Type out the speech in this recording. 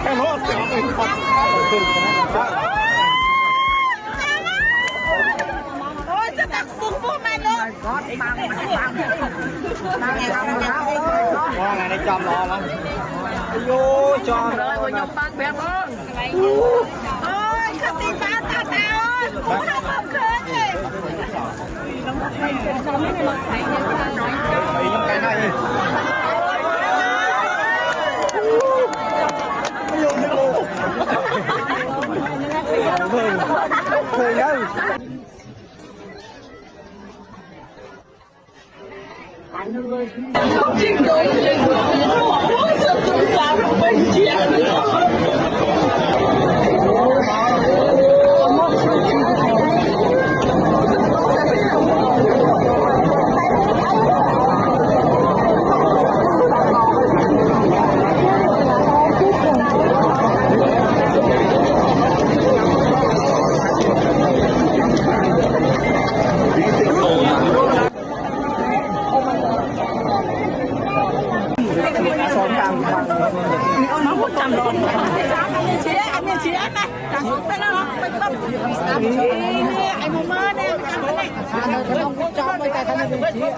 แค่รถเสียงเป็นคนโอ้ยจะตักปุ้งปุ้งมาเนาะว่าไงในจอมรอมั้งโยจอมเลยวันยกปังแบบมึงโอ้ยขับตีฟ้าตัดเอาปุ้งข้าวความเคินเลยไปยังไงได้เคยยังจริงด้วยจริงด้วยโอ้ยจะตื่นตาเป็นเชียร์มาพูดจำร้อนเชียร์อันนี้เชียร์นะจังไปแล้วไปต้มนี่ไอ้มูมาเนี่ยทำอะไรต้องพูดจำไปแต่ทำไมเป็นเชียร์